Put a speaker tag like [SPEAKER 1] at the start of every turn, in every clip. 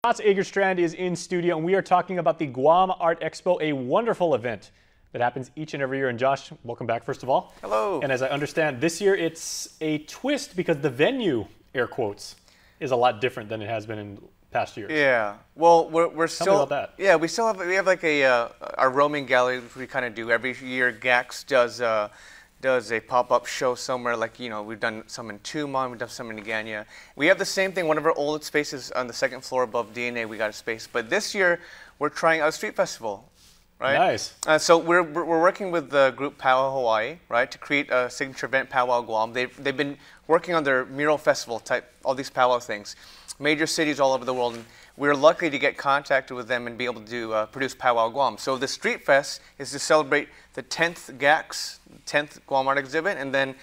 [SPEAKER 1] Josh Agerstrand is in studio, and we are talking about the Guam Art Expo, a wonderful event that happens each and every year. And Josh, welcome back, first of all.
[SPEAKER 2] Hello.
[SPEAKER 1] And as I understand, this year it's a twist because the venue, air quotes, is a lot different than it has been in past years.
[SPEAKER 2] Yeah. Well, we're still.
[SPEAKER 1] Tell me about that.
[SPEAKER 2] Yeah, we have like our roaming gallery, which we kind of do every year. GAX does a pop-up show somewhere, like, you know, we've done some in Tumon, we've done some in Ganya. We have the same thing. One of our old spaces on the second floor above DNA, we got a space. But this year, we're trying a street festival, right?
[SPEAKER 1] Nice.
[SPEAKER 2] So we're working with the group Powwow Hawaii, right, to create a signature event, Powwow Guam. They've been working on their mural festival type, all these powwow things, major cities all over the world. And we're lucky to get contacted with them and be able to produce Powwow Guam. So the Street Fest is to celebrate the 10th GAX, 10th Guam Art Exhibit, and then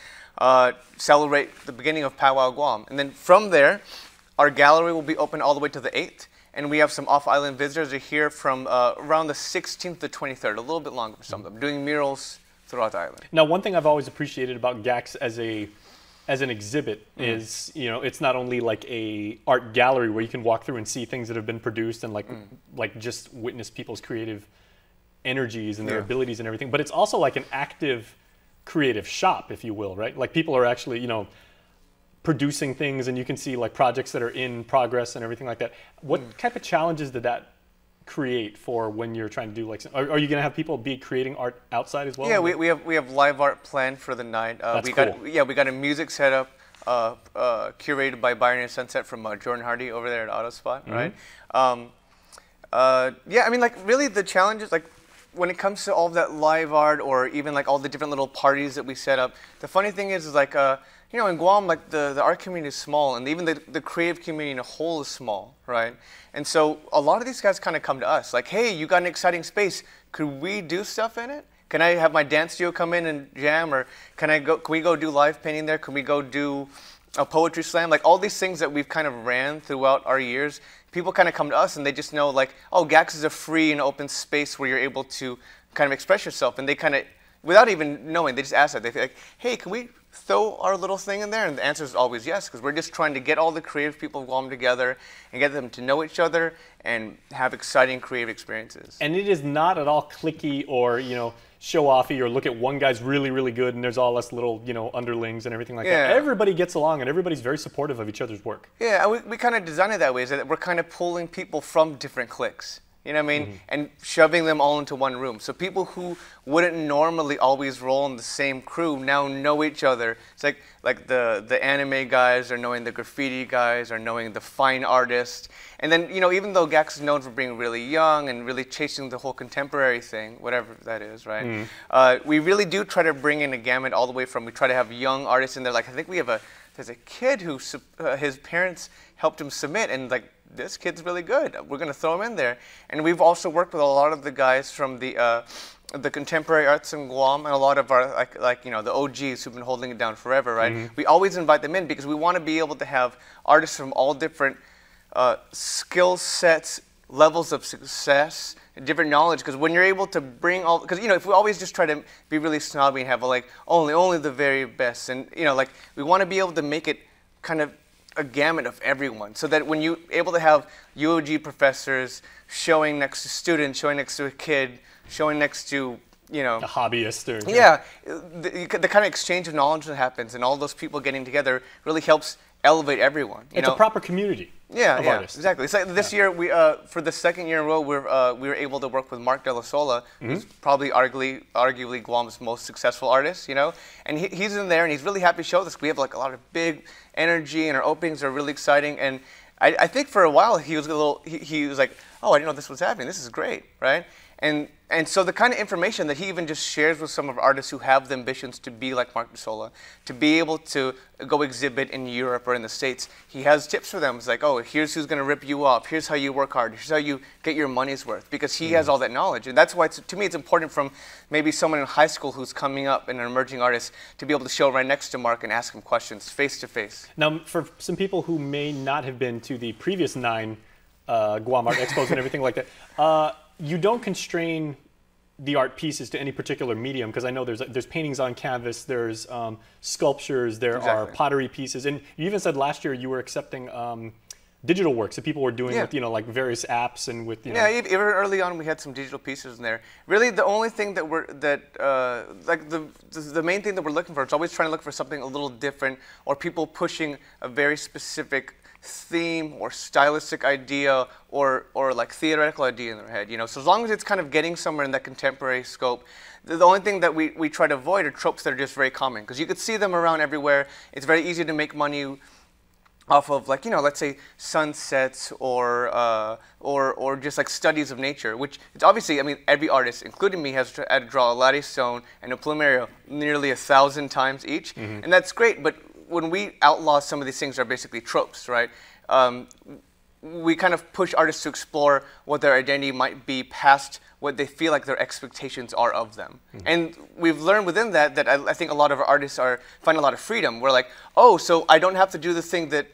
[SPEAKER 2] celebrate the beginning of Powwow Guam. And then from there, our gallery will be open all the way to the 8th. And we have some off-island visitors who are here from around the 16th to 23rd, a little bit longer for some of them, doing murals throughout the island.
[SPEAKER 1] Now, one thing I've always appreciated about GAX as an exhibit is, you know, it's not only like a art gallery where you can walk through and see things that have been produced and like just witness people's creative energies and their abilities and everything, but it's also like an active creative shop, if you will, right? Like people are actually, you know, producing things, and you can see like projects that are in progress and everything like that. What type of challenges did that create for when you're trying to do like, are you going to have people be creating art outside as well?
[SPEAKER 2] Yeah, we have live art planned for the night.
[SPEAKER 1] That's cool.
[SPEAKER 2] We got a music setup curated by Byron and Sunset from Jordan Hardy over there at Autospot, right? Yeah, I mean, like really the challenges, like when it comes to all of that live art or even like all the different little parties that we set up, the funny thing is like, you know, in Guam, like the art community is small, and even the creative community in a whole is small, right? And so a lot of these guys kind of come to us like, hey, you got an exciting space. Could we do stuff in it? Can I have my dance studio come in and jam? Or can we go do live painting there? Can we go do a poetry slam? Like all these things that we've kind of ran throughout our years, people kind of come to us and they just know like, oh, GAX is a free and open space where you're able to kind of express yourself. And they kind of, without even knowing, they just ask that. They feel like, hey, can we throw our little thing in there? And the answer is always yes, because we're just trying to get all the creative people of Guam together and get them to know each other and have exciting creative experiences.
[SPEAKER 1] And it is not at all cliquey or, you know, show-offy or look at one guy's really, really good and there's all us little, you know, underlings and everything like that. Everybody gets along and everybody's very supportive of each other's work. Yeah,
[SPEAKER 2] and we kind of design it that way, is that we're kind of pulling people from different cliques. You know what I mean? And shoving them all into one room. So people who wouldn't normally always roll in the same crew now know each other. It's like the anime guys are knowing the graffiti guys, are knowing the fine artists. And then, you know, even though GAX is known for being really young and really chasing the whole contemporary thing, whatever that is, right? We really do try to bring in a gamut all the way from, we try to have young artists in there. Like I think we have there's a kid who, his parents helped him submit, and like, this kid's really good. We're going to throw him in there. And we've also worked with a lot of the guys from the contemporary arts in Guam and a lot of our, like you know, the OGs who've been holding it down forever, right? We always invite them in because we want to be able to have artists from all different skill sets, levels of success, different knowledge. Because when you're able to bring all, because, you know, if we always just try to be really snobby and have like only the very best, and, you know, like we want to be able to make it kind of a gamut of everyone, so that when you're able to have UOG professors showing next to students, showing next to a kid, showing next to, you know,
[SPEAKER 1] a hobbyist, or
[SPEAKER 2] the kind of exchange of knowledge that happens, and all those people getting together really helps elevate everyone.
[SPEAKER 1] It's a proper community.
[SPEAKER 2] Of artists. Exactly. It's like this year, we for the second year in a row, we were able to work with Mark De La Sola, who's probably arguably Guam's most successful artist. You know, and he's in there, and he's really happy to show this. We have like a lot of big energy, and our openings are really exciting. And I think for a while he was a little, he was like, oh, I didn't know this was happening. This is great, right? And so the kind of information that he even just shares with some of our artists who have the ambitions to be like Mark De Sola, to be able to go exhibit in Europe or in the States, he has tips for them. It's like, oh, here's who's going to rip you off. Here's how you work hard. Here's how you get your money's worth, because he has all that knowledge. And that's why, to me, it's important from maybe someone in high school who's coming up and an emerging artist to be able to show right next to Mark and ask him questions face to face.
[SPEAKER 1] Now, for some people who may not have been to the previous 9 Guam Art Expos and everything like that, you don't constrain the art pieces to any particular medium, because I know there's paintings on canvas, there's sculptures, there are pottery pieces, and you even said last year you were accepting digital works that people were doing
[SPEAKER 2] Yeah.
[SPEAKER 1] with, like various apps and with,
[SPEAKER 2] Yeah, even early on we had some digital pieces in there. Really, the only thing that like the main thing that we're looking for is always trying to look for something a little different, or people pushing a very specific theme or stylistic idea or like theoretical idea in their head. So as long as it's kind of getting somewhere in that contemporary scope, the only thing that we try to avoid are tropes that are just very common, because you could see them around everywhere. It's very easy to make money off of, like, let's say sunsets or just like studies of nature, which it's obviously, I mean, every artist, including me, has had to draw a latte stone and a plumeria nearly 1,000 times each, and that's great. But when we outlaw some of these things are basically tropes, right? We kind of push artists to explore what their identity might be past what they feel like their expectations are of them. And we've learned within that I think a lot of our artists find a lot of freedom. We're like, oh, so I don't have to do the thing that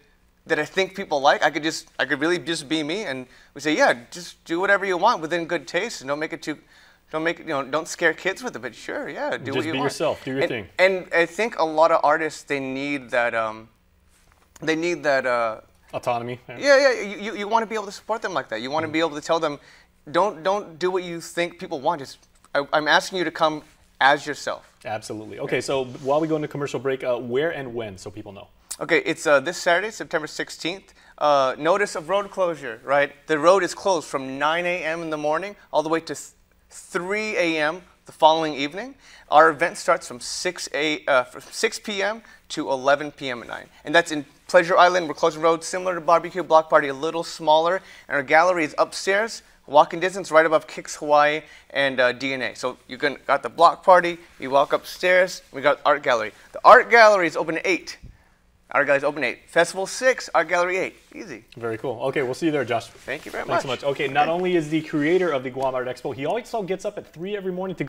[SPEAKER 2] I think people like. I could really just be me. And we say, yeah, just do whatever you want within good taste, and don't scare kids with it. But sure, yeah, do what you want. Just
[SPEAKER 1] be yourself, do your thing.
[SPEAKER 2] And I think a lot of artists, they need that.
[SPEAKER 1] Autonomy.
[SPEAKER 2] Yeah. You want to be able to support them like that. You want to be able to tell them, don't do what you think people want. I'm asking you to come as yourself.
[SPEAKER 1] Absolutely. Okay, so while we go into commercial break, where and when, so people know?
[SPEAKER 2] Okay, it's this Saturday, September 16th. Notice of road closure, right? The road is closed from 9 a.m. in the morning all the way to 3 a.m. the following evening. Our event starts from 6 p.m. to 11 p.m. at night. And that's in Pleasure Island. We're closing roads similar to Barbecue Block Party, a little smaller. And our gallery is upstairs, walking distance right above Kicks Hawaii and DNA. So you got the block party, you walk upstairs, we got art gallery. The art gallery is open at 8. Art gallery is open at 8. Festival 6, art gallery 8. Easy.
[SPEAKER 1] Very cool. Okay, we'll see you there, Josh.
[SPEAKER 2] Thank you very
[SPEAKER 1] Thanks
[SPEAKER 2] much.
[SPEAKER 1] so much. Okay, not only is the creator of the Guam Art Expo, he also gets up at 3 every morning to